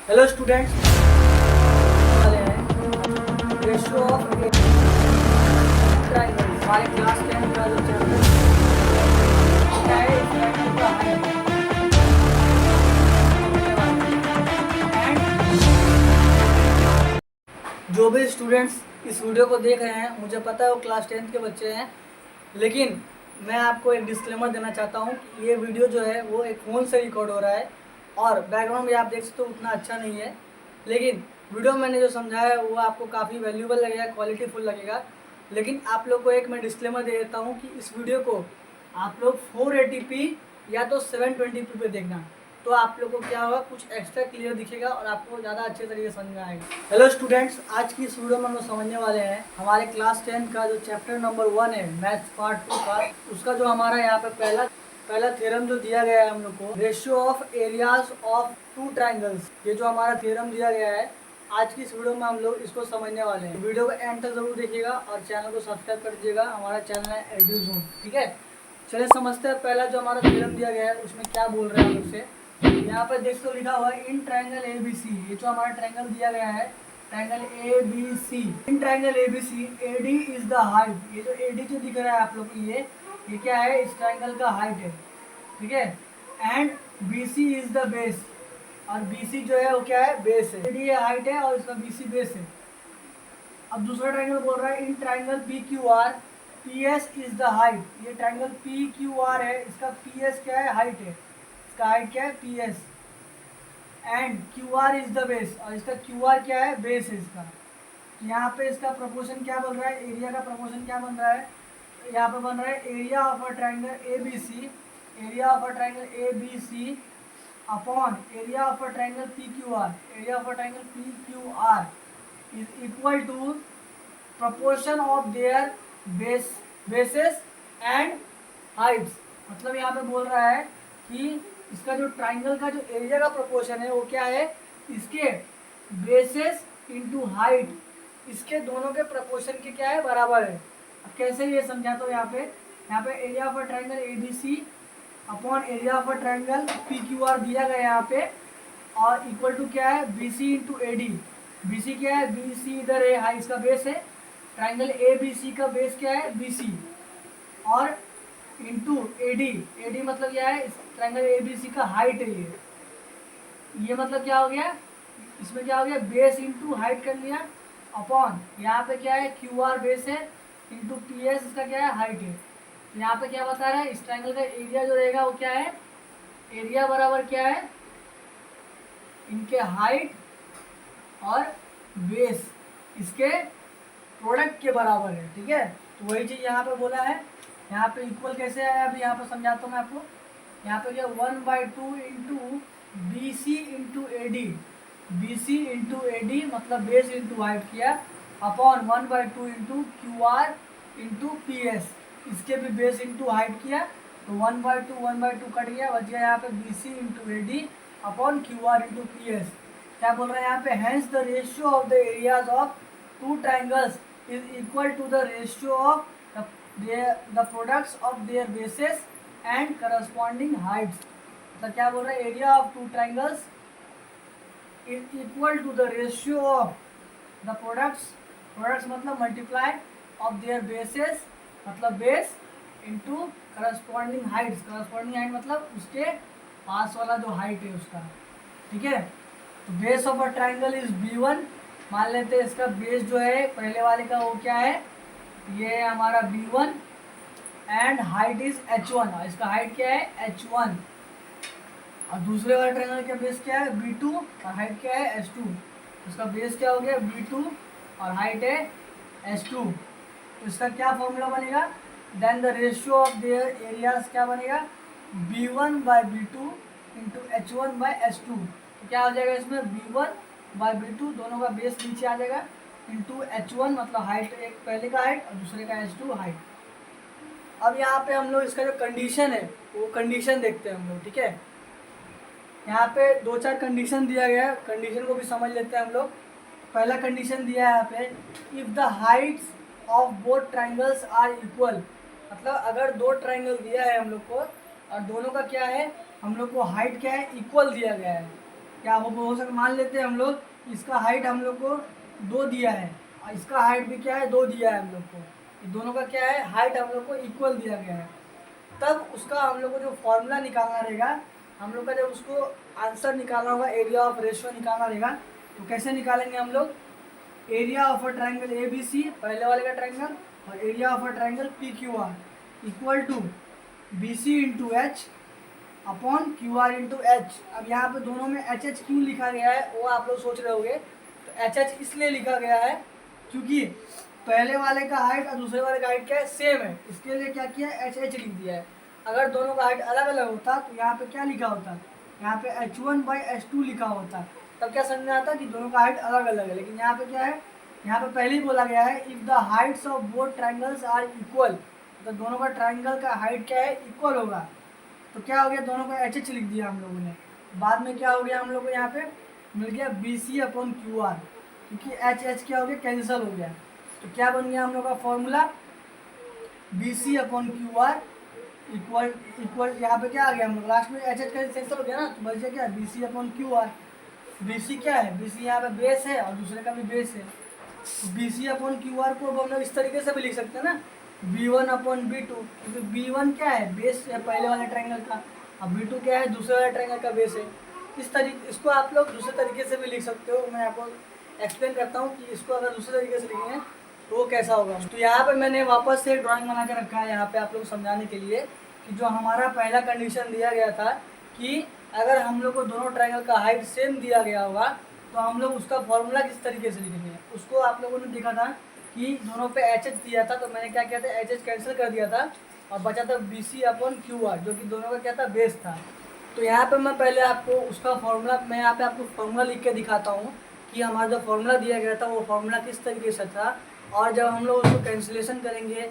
Hello students, वाले हैं ratio of triangle हमारे क्लास 10 का जो चैप्टर क्या है इस ट्राइंगल का हाइट एंड जो भी स्टूडेंट्स इस वीडियो को देख रहे हैं, मुझे पता है वो क्लास 10 के बच्चे हैं, लेकिन मैं आपको एक डिस्क्लेमर देना चाहता हूँ कि ये वीडियो जो है वो एक फ़ोन से रिकॉर्ड हो रहा है और बैकग्राउंड भी आप देख सकते हो उतना अच्छा नहीं है, लेकिन वीडियो में मैंने जो समझाया है वो आपको काफ़ी वैल्यूबल लगेगा, क्वालिटीफुल लगेगा। लेकिन आप लोग को एक मैं डिस्क्लेमर दे देता हूँ कि इस वीडियो को आप लोग 480p या तो 720p पे देखना, तो आप लोग को क्या होगा, कुछ एक्स्ट्रा क्लियर दिखेगा और आपको ज़्यादा अच्छे तरीके से समझ में आएगा। हेलो स्टूडेंट्स, आज की इस वीडियो में हम लोग समझने वाले हैं हमारे क्लास 10 का जो चैप्टर नंबर 1 है मैथ्स पार्ट 2 का, उसका जो हमारा यहाँ पे पहला थ्योरम जो दिया गया है हम लोग को, ratio of areas of two triangles, ये जो हमारा थ्योरम दिया गया है आज की इस वीडियो में हम लोग इसको समझने वाले हैं। वीडियो को एंड तक जरूर देखिएगा और चैनल को सब्सक्राइब कर दीजिएगा। हमारा चैनल है एडुजोन, ठीक है। चलिए समझते हैं पहला जो हमारा थ्योरम दिया गया है उसमें क्या बोल रहे हैं हम लोग से। यहाँ पर देख तो लिखा हुआ है इन ट्राइंगल ए बी सी, ये जो हमारा ट्राइंगल दिया गया है triangle A B C, in triangle A B C A D is the height, ये जो ए डी जो दिख रहा है आप लोग को ये क्या है, इस ट्राइंगल का हाइट है, ठीक है। And B C is the base, और बी सी जो है वो क्या है, बेस है। डी हाइट है और इसका बी सी बेस है। अब दूसरा ट्राइंगल बोल रहा है in triangle P Q R P S is the height, ये ट्राइंगल पी क्यू आर है, इसका पी एस क्या है, हाइट है, इसका हाइट क्या है, P S. And Q R is the base, और इसका क्यू आर क्या है, बेस है इसका। यहाँ पे इसका प्रोपोर्शन क्या बन रहा है, एरिया का प्रोपोर्शन क्या बन रहा है, यहाँ पे बन रहा है area of a triangle A B C, area of a triangle A B C upon area of a triangle P Q R, area of a triangle P Q R is equal to proportion of their bases and heights। मतलब यहाँ पे बोल रहा है कि इसका जो triangle का जो एरिया का प्रोपोर्शन है वो क्या है, इसके बेसेस इनटू हाइट, इसके दोनों के प्रोपोर्शन के क्या है, बराबर है। अब कैसे ये समझाता हूँ, यहाँ पे area of a triangle A B C upon area of a triangle P Q R दिया गया यहाँ पे, और इक्वल टू क्या है, B C into A D. B C क्या है, बी सी इधर है, हाई इसका बेस है, ट्राइंगल ए बी सी का बेस क्या है, बी सी, और इंटू ए डी मतलब क्या है, इस ट्राइंगल ए बी सी का हाइट है ये मतलब क्या हो गया, इसमें क्या हो गया, बेस इंटू हाइट कर लिया, अपॉन यहाँ पे क्या है, क्यू आर बेस है, इंटू पी एस इसका क्या है, हाइट है। तो यहाँ पे क्या बता रहा है, इस ट्राइंगल का एरिया जो रहेगा वो क्या है, एरिया बराबर क्या है, इनके हाइट और बेस इसके प्रोडक्ट के बराबर है, ठीक है। तो वही चीज़ यहाँ पे बोला है। यहाँ पे इक्वल कैसे आया, अभी यहाँ पे समझाता हूँ मैं आपको। यहाँ पे क्या 1/2 into B C into A D, B C into A D मतलब बेस इंटू हाइट किया, upon 1/2 into Q R into P S, इसके भी बेस इंटू हाइट किया, तो 1/2 कट गया, बच गया यहाँ पे B C into A D upon Q R into P S. क्या बोल रहा है यहाँ पे, hence the ratio of the areas of two triangles is equal to the ratio of the products of their bases and corresponding heights। मतलब क्या बोल रहा है, area of two triangles is equal to the ratio of the products मतलब multiply of their bases मतलब base into corresponding Heights, corresponding height मतलब उसके पास वाला जो हाइट है उसका, ठीक है। तो base of a triangle is B1, मान लेते हैं इसका बेस जो है पहले वाले का वो क्या है, ये है हमारा B1, and height is H1, और इसका हाइट क्या है, H1, और दूसरे वाले ट्रायंगल का बेस क्या है, B2, और हाइट क्या है, H2। इसका बेस क्या हो गया, B2 और हाइट है H2। तो इसका क्या फॉर्मूला बनेगा, then the ratio of their areas क्या बनेगा, B1/B2 इंटू H1/H2। तो क्या हो जाएगा इसमें, B1/B2 दोनों का बेस नीचे आ जाएगा, इंटू H1 मतलब हाइट, एक पहले का हाइट और दूसरे का H2 हाइट। अब यहाँ पे हम लोग इसका जो कंडीशन है वो कंडीशन देखते हैं हम लोग, ठीक है। यहाँ पे 2-4 कंडीशन दिया गया है, कंडीशन को भी समझ लेते हैं हम लोग। पहला कंडीशन दिया है यहाँ पे, if the heights of both triangles are equal, मतलब अगर दो ट्राइंगल दिया है हम लोग को और दोनों का क्या है, हम लोग को हाइट क्या है, इक्वल दिया गया है, क्या हो सकता, मान लेते हैं हम लोग इसका हाइट हम लोग को 2 दिया है और इसका हाइट भी क्या है 2 दिया है हम लोग को, ये दोनों का क्या है हाइट हम लोग को इक्वल दिया गया है। तब उसका हम लोग को जो फॉर्मूला निकालना रहेगा, हम लोग का जब उसको आंसर निकालना होगा, एरिया ऑफ रेशियो निकालना रहेगा, तो कैसे निकालेंगे हम लोग, area of a triangle A B C पहले वाले का ट्राइंगल और area of a triangle P Q R equal to B C into H upon Q R into H. अब यहाँ पे दोनों में एच एच क्यों लिखा गया है वो आप लोग सोच रहे होंगे, तो एच एच इसलिए लिखा गया है क्योंकि पहले वाले का हाइट और दूसरे वाले का हाइट क्या है सेम है, इसके लिए क्या किया एच एच लिख दिया है। अगर दोनों का हाइट अलग अलग होता तो यहाँ पे क्या लिखा होता, यहाँ पे h1/h2 लिखा होता, तब क्या समझ में आता कि दोनों का हाइट अलग अलग है। लेकिन यहाँ पे क्या है, यहाँ पे पहले ही बोला गया है if the heights of both triangles are equal, तो दोनों का ट्राइंगल का हाइट क्या है इक्वल होगा। तो क्या हो गया, दोनों का एच एच लिख दिया हम लोगों ने। बाद में क्या हो गया हम लोग को यहाँ पे मिल गया B C upon Q R, क्योंकि एच एच क्या हो गया कैंसिल हो गया। तो क्या बन गया हम लोग का formula, B C upon Q R equal equal, यहाँ पे क्या आ गया हम लोग लास्ट में एच एच कैंसिल हो गया ना, तो बच गया क्या B C upon Q R. B C क्या है, बी सी यहाँ पे बेस है और दूसरे का भी बेस है, तो B C upon Q R को हम लोग इस तरीके से भी लिख सकते हैं ना, B one upon B two, क्योंकि बी वन क्या है बेस है पहले वाले ट्राइंगल का और बी टू क्या है दूसरे वाले ट्राइंगल का बेस है। इस तरीके इसको आप लोग दूसरे तरीके से भी लिख सकते हो, मैं आपको एक्सप्लेन करता हूँ कि इसको अगर दूसरे तरीके से लिखेंगे तो वो कैसा होगा। तो यहाँ पे मैंने वापस से ड्राइंग बना के रखा है यहाँ पे आप लोग समझाने के लिए कि जो हमारा पहला कंडीशन दिया गया था कि अगर हम लोग को दोनों ट्राइंगल का हाइट सेम दिया गया होगा तो हम लोग उसका फॉर्मूला किस तरीके से लिखेंगे, उसको आप लोगों ने देखा था कि दोनों पे एच एच दिया था, तो मैंने क्या किया था एच एच कैंसिल कर दिया था और बचा था B C upon Q R जो कि दोनों का क्या था बेस था। तो यहाँ पे मैं पहले आपको उसका फॉर्मूला, मैं यहाँ पे आपको फॉर्मूला लिख के दिखाता हूँ कि हमारा जो फॉर्मूला दिया गया था वो फॉर्मूला किस तरीके से था, और जब हम लोग उसको कैंसिलेशन करेंगे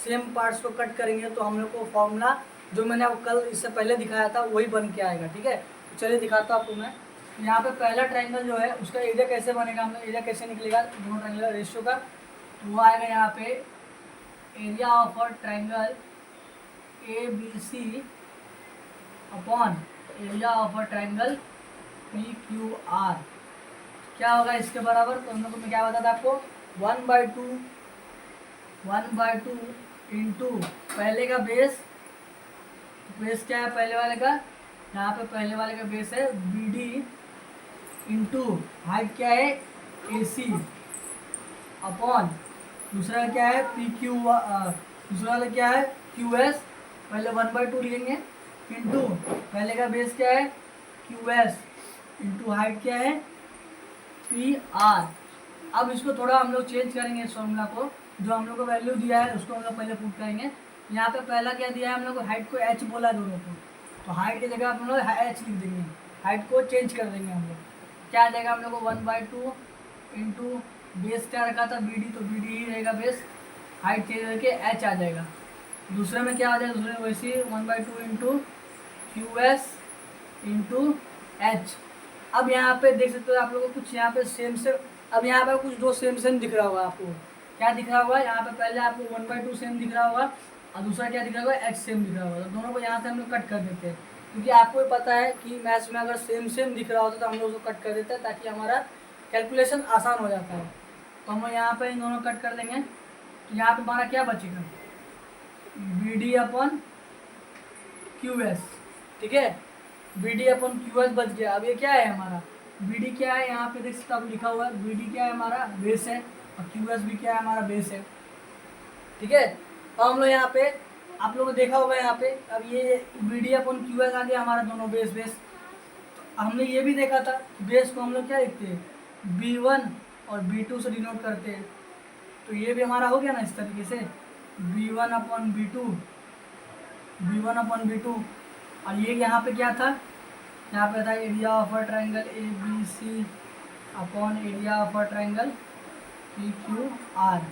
सेम पार्ट्स को कट करेंगे तो हम लोग को फॉर्मूला जो मैंने आपको कल इससे पहले दिखाया था वही बन के आएगा। ठीक है, तो चलिए दिखाता हूँ आपको मैं। यहाँ पे पहला ट्राइंगल जो है उसका एरिया कैसे बनेगा, हम लोग एरिया कैसे निकलेगा दोनों ट्राइंगल रेशियो का, तो वो आएगा यहाँ पे area of a triangle A B C upon area of a triangle P Q R क्या होगा इसके बराबर, तो हम लोग को क्या बता था आपको 1/2 इंटू पहले का बेस, बेस क्या है पहले वाले का, यहाँ पे पहले वाले का बेस है बी डी इंटू हाइट क्या है ए सी अपॉन दूसरा क्या है पी क्यू, दूसरा वाला क्या है क्यू एस, पहले 1/2 लिखेंगे इंटू पहले का बेस क्या है क्यू एस इंटू हाइट क्या है पी आर। अब इसको थोड़ा हम लोग चेंज करेंगे इस फॉर्मूला को, जो हम लोग को वैल्यू दिया है उसको हम लोग पहले पुट करेंगे। यहाँ पे पहला क्या दिया है हम लोग को हाइट को एच बोला है दोनों को, तो हाइट की जगह हम लोग एच लिख देंगे, हाइट को चेंज कर देंगे हम लोग। क्या आ जाएगा हम लोग को 1/2 इंटू बेस क्या रखा था बी डी, तो बी डी ही रहेगा बेस, हाइट चेंज करके एच आ जाएगा। दूसरे में क्या आ जाएगा, दूसरे में वैसे 1/2 into Q S into H. अब यहाँ पे देख सकते हो आप लोगों को कुछ यहाँ पे सेम सेम, अब यहाँ पे कुछ दो सेम सेम दिख रहा होगा आपको, क्या दिख रहा होगा यहाँ पे पहले आपको 1/2 सेम दिख रहा होगा और दूसरा क्या दिख रहा होगा एच सेम दिख रहा होगा, तो दोनों को यहाँ से हम लोग कट कर देते हैं, क्योंकि आपको भी पता है कि मैथ्स में अगर सेम सेम दिख रहा होता तो हम लोग उसको कट कर देते हैं ताकि हमारा कैलकुलेशन आसान हो जाता है। तो हम यहाँ पे इन दोनों कट कर देंगे, तो यहाँ पे हमारा क्या बचेगा B D upon Q S, ठीक है B D upon Q S बच गया। अब ये क्या है हमारा बी डी क्या है, यहाँ पे देख सकते आप लिखा हुआ है बी डी क्या है हमारा बेस है और क्यू एस भी क्या है हमारा बेस है। ठीक है, अब हम लोग यहाँ पे आप लोगों ने देखा होगा यहाँ पे, अब ये B D upon Q S आ गया हमारा दोनों बेस बेस। तो हमने ये भी देखा था बेस को हम लोग क्या लिखते हैं बी वन और बी टू से डिनोट करते हैं, तो ये भी हमारा हो गया ना इस तरीके से B one upon B two, B one upon B two. और ये यहाँ पे क्या था, यहाँ पे था area of a triangle A B C upon area of a triangle P Q R.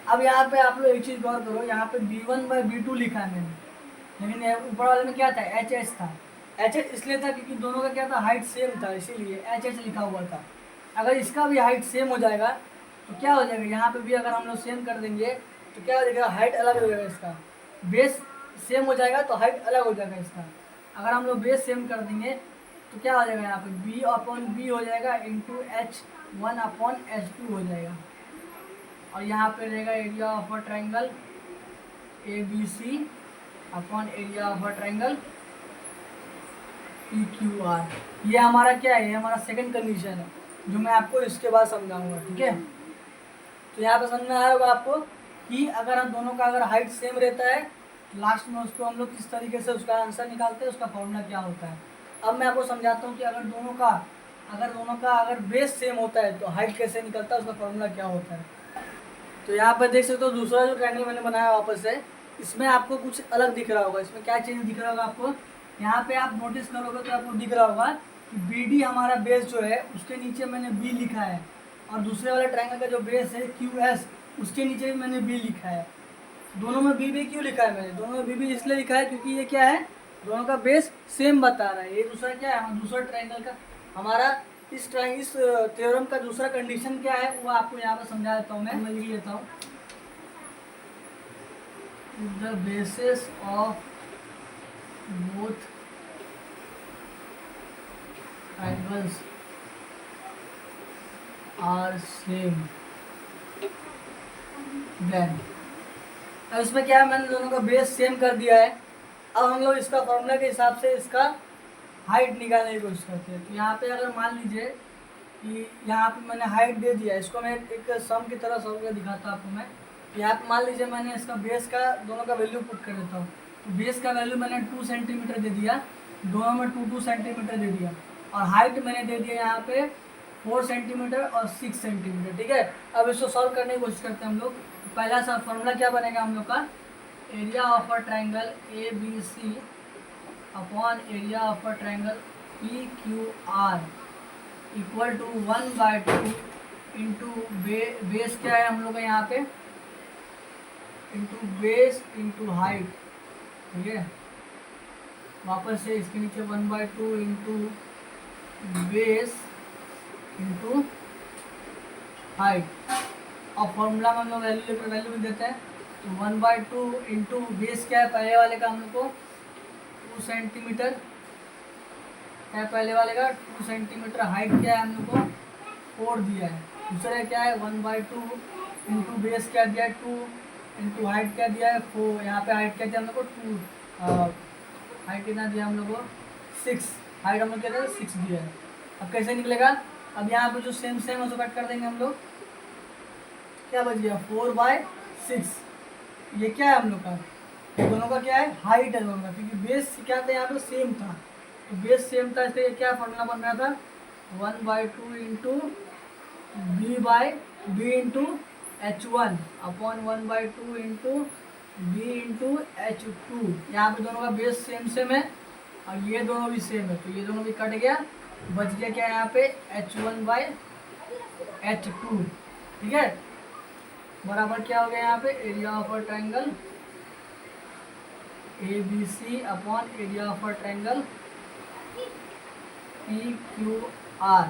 अब यहाँ पे आप लोग एक चीज़ गौर करो, यहाँ पे b1/b2 लिखा है मैंने, लेकिन ऊपर वाले में क्या था एच एच था। एच एच इसलिए था क्योंकि दोनों का क्या था हाइट सेम था, इसीलिए एच एच लिखा हुआ था। अगर इसका भी हाइट सेम हो जाएगा तो क्या हो जाएगा, यहाँ पे भी अगर हम लोग सेम कर देंगे तो क्या हो जाएगा हाइट अलग हो जाएगा, इसका बेस सेम हो जाएगा तो हाइट अलग हो जाएगा इसका। अगर हम लोग बेस सेम कर देंगे तो क्या हो जाएगा यहाँ पे बी अपॉन बी हो जाएगा इंटू H1 अपॉन H2 हो जाएगा। और यहाँ पे रहेगा area of a triangle ABC upon area of a triangle PQR। ये हमारा क्या है, ये हमारा सेकंड कंडीशन है जो मैं आपको इसके बाद समझाऊंगा, ठीक है। तो यहाँ पे समझ में आया होगा आपको कि अगर हम दोनों का अगर हाइट सेम रहता है तो लास्ट में उसको हम लोग किस तरीके से उसका आंसर निकालते हैं, उसका फॉर्मूला क्या होता है। अब मैं आपको समझाता हूँ कि अगर दोनों का अगर बेस सेम होता है तो हाइट कैसे निकलता है, उसका फॉर्मूला क्या होता है। तो यहाँ पर देख सकते हो दूसरा जो ट्रायंगल मैंने बनाया वापस से, इसमें आपको कुछ अलग दिख रहा होगा। इसमें क्या चेंज दिख रहा होगा आपको, यहाँ पे आप नोटिस करोगे तो आपको दिख रहा होगा कि BD हमारा बेस जो है उसके नीचे मैंने B लिखा है, और दूसरे वाले ट्रायंगल का जो बेस है QS उसके नीचे भी मैंने B लिखा है। दोनों में BB क्यों लिखा है मैंने, दोनों में BB इसलिए लिखा है क्योंकि ये क्या है, दोनों का बेस सेम बता रहा है। ये दूसरा क्या है, दूसरा ट्रायंगल का हमारा इस थ्योरम का दूसरा कंडीशन क्या है वो आपको यहाँ पर समझा देता हूँ। मैं लिख लेता हूँ, the basis of both triangles are same then। अब इसमें क्या है, मैंने दोनों का बेस सेम कर दिया है। अब हम लोग इसका फॉर्मूला के हिसाब से इसका हाइट निकालने की कोशिश करते हैं। तो यहाँ पे अगर मान लीजिए कि यहाँ पे मैंने हाइट दे दिया, इसको मैं एक सम की तरह सॉल्व कर दिखाता हूँ आपको मैं। यहाँ पे मान लीजिए मैंने इसका बेस का दोनों का वैल्यू पुट कर देता हूँ। तो बेस का वैल्यू मैंने 2 सेंटीमीटर दे दिया, दोनों में 2 सेंटीमीटर दे दिया, और हाइट मैंने दे दिया यहाँ पे 4 सेंटीमीटर और 6 सेंटीमीटर, ठीक है। अब इसको सॉल्व करने की कोशिश करते हैं हम लोग। पहला सा फॉर्मूला क्या बनेगा हम लोग का, area of a triangle ABC upon area of a triangle PQR equal to 1/2 into base क्या है हम लोग का यहाँ पे, इंटू बेस इंटू हाइट, ठीक है। वापस से इसके नीचे 1/2 इंटू बेस इंटू हाइट, और फॉर्मूला में हम लोग वैल्यू भी देते हैं। तो 1/2 इंटू बेस क्या है पहले वाले का हम लोग को 2 सेंटीमीटर है, पहले वाले का 2 सेंटीमीटर, हाइट क्या है हम लोग को 4 दिया है। दूसरा क्या है 1/2 इंटू बेस क्या दिया है 2 इंटू हाइट क्या दिया है 4। यहाँ पे हाइट क्या दिया हम लोग को 2, हाइट कितना दिया हम लोग को 6, हाइट हम लोग क्या दिया 6 दिया है। अब कैसे निकलेगा, अब यहाँ पे जो सेम है उसको कट कर देंगे हम लोग, क्या बच गया 4/6। ये क्या है हम लोग का, दोनों का क्या है हाइट है दोनों का, क्योंकि बेस क्या था यहाँ पे सेम था, तो बेस सेम था इसलिए क्या फॉर्मूला बन रहा था 1/2 into B into H1 upon 1/2 into B into H2। यहाँ पे दोनों का बेस सेम है और ये दोनों भी सेम है, तो ये दोनों भी कट गया, बच गया क्या यहाँ पे H1/H2, ठीक है। बराबर क्या हो गया यहाँ पे area of a triangle ABC upon area of a triangle PQR।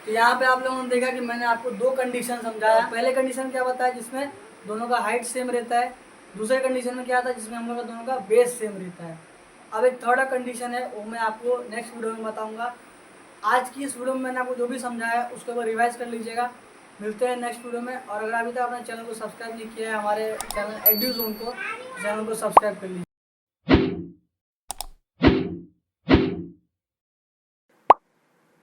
तो यहाँ पे आप लोगों ने देखा कि मैंने आपको 2 कंडीशन समझाया। पहले कंडीशन क्या बताया जिसमें दोनों का हाइट सेम रहता है, दूसरे कंडीशन में क्या था जिसमें हम लोग का दोनों का बेस सेम रहता है। अब एक थर्ड कंडीशन है, वो मैं आपको नेक्स्ट वीडियो में बताऊंगा। आज की इस वीडियो में मैंने आपको जो भी समझाया उसको एक बार रिवाइज कर लीजिएगा। मिलते हैं नेक्स्ट वीडियो में, और अगर अभी तक अपने चैनल को सब्सक्राइब नहीं किया है, हमारे चैनल एड्यूजोन को, चैनल को सब्सक्राइब कर लीजिए।